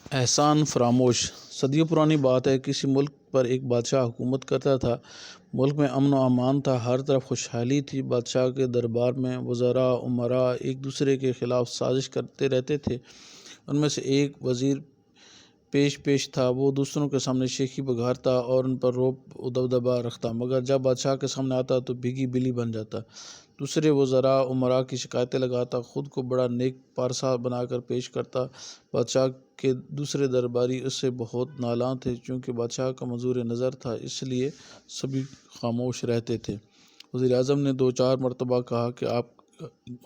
احسان فراموش۔ صدیوں پرانی بات ہے، کسی ملک پر ایک بادشاہ حکومت کرتا تھا۔ ملک میں امن و امان تھا، ہر طرف خوشحالی تھی۔ بادشاہ کے دربار میں وزراء امراء ایک دوسرے کے خلاف سازش کرتے رہتے تھے۔ ان میں سے ایک وزیر پیش تھا، وہ دوسروں کے سامنے شیخی بگھارتا اور ان پر رعب و دبدبہ رکھتا، مگر جب بادشاہ کے سامنے آتا تو بھیگی بلی بن جاتا۔ دوسرے وزراء امراء کی شکایتیں لگاتا، خود کو بڑا نیک پارسا بنا کر پیش کرتا۔ بادشاہ کے دوسرے درباری اس سے بہت نالاں تھے، چونکہ بادشاہ کا منظور نظر تھا، اس لیے سبھی خاموش رہتے تھے۔ وزیر اعظم نے 2-4 مرتبہ کہا کہ آپ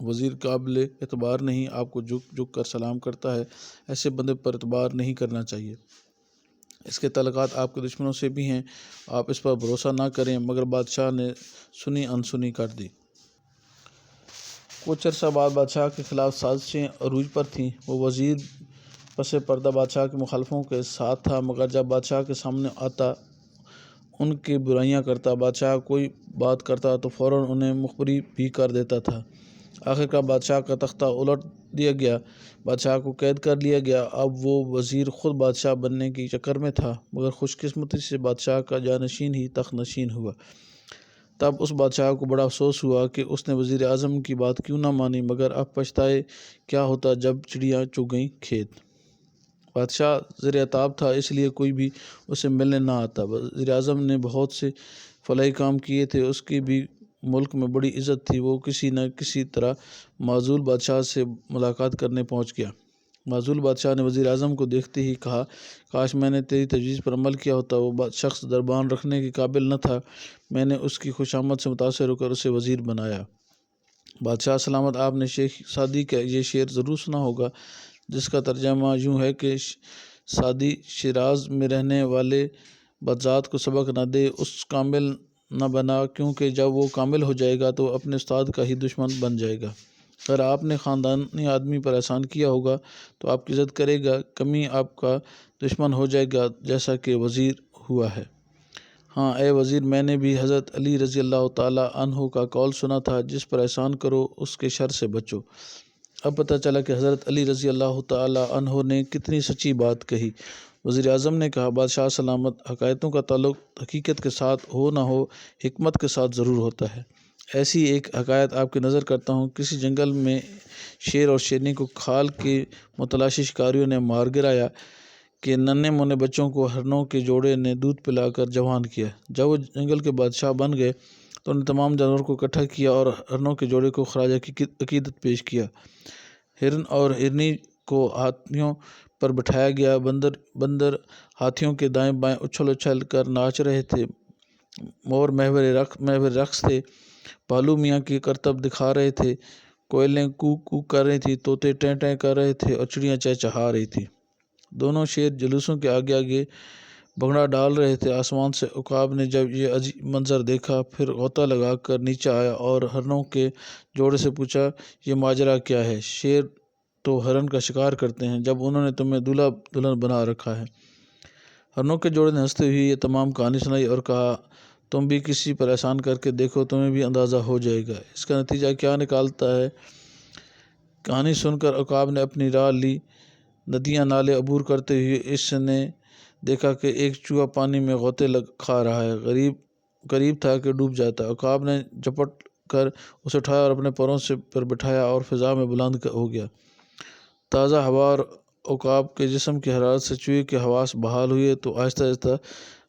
وزیر قابل اعتبار نہیں، آپ کو جھک کر سلام کرتا ہے، ایسے بندے پر اعتبار نہیں کرنا چاہیے۔ اس کے تعلقات آپ کے دشمنوں سے بھی ہیں، آپ اس پر بھروسہ نہ کریں۔ مگر بادشاہ نے سنی انسنی کر دی۔ کچھ عرصہ بعد بادشاہ کے خلاف سازشیں عروج پر تھیں۔ وہ وزیر پس پردہ بادشاہ کی مخالفوں کے ساتھ تھا، مگر جب بادشاہ کے سامنے آتا ان کی برائیاں کرتا۔ بادشاہ کوئی بات کرتا تو فوراً انہیں مخبری بھی کر دیتا تھا۔ آخرکار بادشاہ کا تختہ الٹ دیا گیا، بادشاہ کو قید کر لیا گیا۔ اب وہ وزیر خود بادشاہ بننے کی چکر میں تھا، مگر خوش قسمتی سے بادشاہ کا جانشین ہی تخت نشین ہوا۔ تب اس بادشاہ کو بڑا افسوس ہوا کہ اس نے وزیر اعظم کی بات کیوں نہ مانی، مگر اب پچھتائے کیا ہوتا جب چڑیاں چگ گئیں کھیت۔ بادشاہ زیر عتاب تھا، اس لیے کوئی بھی اسے ملنے نہ آتا۔ وزیر اعظم نے بہت سے فلاحی کام کیے تھے، اس کی بھی ملک میں بڑی عزت تھی۔ وہ کسی نہ کسی طرح معزول بادشاہ سے ملاقات کرنے پہنچ گیا۔ معزول بادشاہ نے وزیر اعظم کو دیکھتے ہی کہا، کاش میں نے تیری تجویز پر عمل کیا ہوتا۔ وہ شخص دربان رکھنے کے قابل نہ تھا، میں نے اس کی خوش آمد سے متاثر ہو کر اسے وزیر بنایا۔ بادشاہ سلامت، آپ نے شیخ سعدی کا یہ شعر ضرور سنا ہوگا، جس کا ترجمہ یوں ہے کہ سعدی شیراز میں رہنے والے بدذات کو سبق نہ دے، اس کامل نہ بنا، کیونکہ جب وہ کامل ہو جائے گا تو اپنے استاد کا ہی دشمن بن جائے گا۔ اگر آپ نے خاندانی آدمی پر احسان کیا ہوگا تو آپ کی عزت کرے گا، کمی آپ کا دشمن ہو جائے گا، جیسا کہ وزیر ہوا ہے۔ ہاں اے وزیر، میں نے بھی حضرت علی رضی اللہ تعالیٰ عنہ کا قول سنا تھا، جس پر احسان کرو اس کے شر سے بچو۔ اب پتہ چلا کہ حضرت علی رضی اللہ تعالیٰ عنہ نے کتنی سچی بات کہی۔ وزیر اعظم نے کہا، بادشاہ سلامت، حقائقوں کا تعلق حقیقت کے ساتھ ہو نہ ہو، حکمت کے ساتھ ضرور ہوتا ہے۔ ایسی ایک حقیقت آپ کی نظر کرتا ہوں۔ کسی جنگل میں شیر اور شیرنی کو کھال کے متلاشی شکاریوں نے مار گرایا کہ ننھے منھے بچوں کو ہرنوں کے جوڑے نے دودھ پلا کر جوان کیا۔ جب وہ جنگل کے بادشاہ بن گئے تو انہوں نے تمام جانوروں کو اکٹھا کیا اور ہرنوں کے جوڑے کو خراج عقیدت پیش کیا۔ ہرن اور ہرنی کو ہاتھیوں پر بٹھایا گیا۔ بندر ہاتھیوں کے دائیں بائیں اچھل اچھل کر ناچ رہے تھے۔ مور محور رقص تھے۔ بھالو میاں کی کرتب دکھا رہے تھے۔ کوئلیں کوک کوک کر رہی تھیں، طوطے ٹیں ٹیں کر رہے تھے اور چڑیاں چہچہا رہی تھیں۔ دونوں شیر جلوسوں کے آگے آگے بھنگڑا ڈال رہے تھے۔ آسمان سے عقاب نے جب یہ عجیب منظر دیکھا، پھر غوطہ لگا کر نیچے آیا اور ہرنوں کے جوڑے سے پوچھا، یہ ماجرا کیا ہے؟ شیر تو ہرن کا شکار کرتے ہیں، جب انہوں نے تمہیں دولہا دلہن بنا رکھا ہے۔ ہرنوں کے جوڑے نے ہنستے ہوئے یہ تمام کہانی سنائی اور کہا، تم بھی کسی پر احسان کر کے دیکھو، تمہیں بھی اندازہ ہو جائے گا اس کا نتیجہ کیا نکالتا ہے۔ کہانی سن کر عقاب نے اپنی راہ لی۔ ندیاں نالے عبور کرتے ہوئے اس نے دیکھا کہ ایک چوہا پانی میں غوطے کھا رہا ہے، قریب تھا کہ ڈوب جاتا۔ عقاب نے جھپٹ کر اسے اٹھایا اور اپنے پروں پر بٹھایا اور فضا میں بلند ہو گیا۔ تازہ ہوا اور عقاب کے جسم کی حرارت سے چوہے کے حواس بحال ہوئے تو آہستہ آہستہ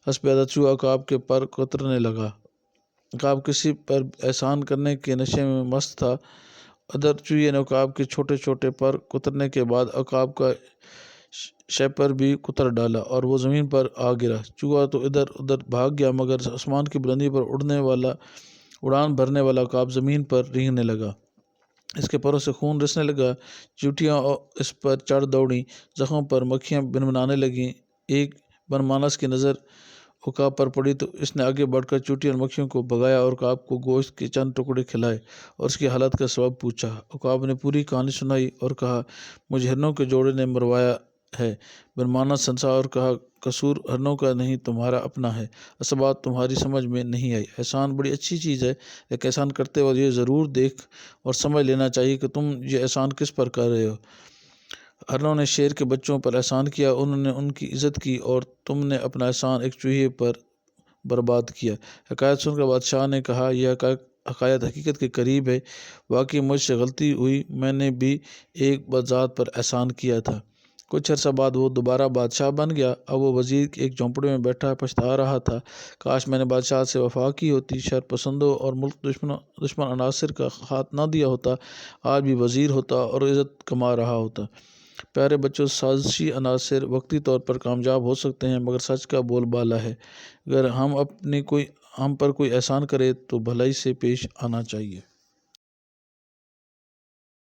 حسب عادت چوہا عقاب کے پر کوترنے لگا۔ عقاب کسی پر احسان کرنے کے نشے میں مست تھا۔ ادھر چوہے نے عقاب کے چھوٹے چھوٹے پر کوترنے کے بعد عقاب کا شیپر بھی کوتر ڈالا اور وہ زمین پر آ گرا۔ چوہا تو ادھر ادھر بھاگ گیا، مگر آسمان کی بلندی پر اڑان بھرنے والا عقاب زمین پر رینگنے لگا۔ اس کے پروں سے خون رسنے لگا۔ چیونٹیاں اس پر چڑھ دوڑیں، زخموں پر مکھیاں بنبنانے لگیں۔ ایک بنمانس کی نظر عقاب پر پڑی تو اس نے آگے بڑھ کر چیونٹیوں اور مکھیوں کو بھگایا اور عقاب کو گوشت کے چند ٹکڑے کھلائے اور اس کی حالت کا سبب پوچھا۔ عقاب نے پوری کہانی سنائی اور کہا، مجھے ہرنوں کے جوڑے نے مروایا ہے۔ بنمانس ہنسا اور کہا، قصور ہرنوں کا نہیں، تمہارا اپنا ہے، اصل بات تمہاری سمجھ میں نہیں آئی۔ احسان بڑی اچھی چیز ہے، لیکن احسان کرتے وقت یہ ضرور دیکھ اور سمجھ لینا چاہیے کہ تم یہ احسان کس پر کر رہے ہو۔ ارنوں نے شیر کے بچوں پر احسان کیا، انہوں نے ان کی عزت کی اور تم نے اپنا احسان ایک چوہے پر برباد کیا۔ حکایت سن کر بادشاہ نے کہا، یہ حکایت حقیقت کے قریب ہے، واقعی مجھ سے غلطی ہوئی، میں نے بھی ایک ذات پر احسان کیا تھا۔ کچھ عرصہ بعد وہ دوبارہ بادشاہ بن گیا۔ اب وہ وزیر ایک جھونپڑی میں بیٹھا پچھتا رہا تھا، کاش میں نے بادشاہ سے وفا کی ہوتی، شر پسندوں اور ملک دشمن عناصر کا ہاتھ نہ دیا ہوتا، آج بھی وزیر ہوتا اور عزت کما رہا ہوتا۔ پیارے بچوں، سازشی عناصر وقتی طور پر کامیاب ہو سکتے ہیں، مگر سچ کا بول بالا ہے۔ اگر ہم پر کوئی احسان کرے تو بھلائی سے پیش آنا چاہیے۔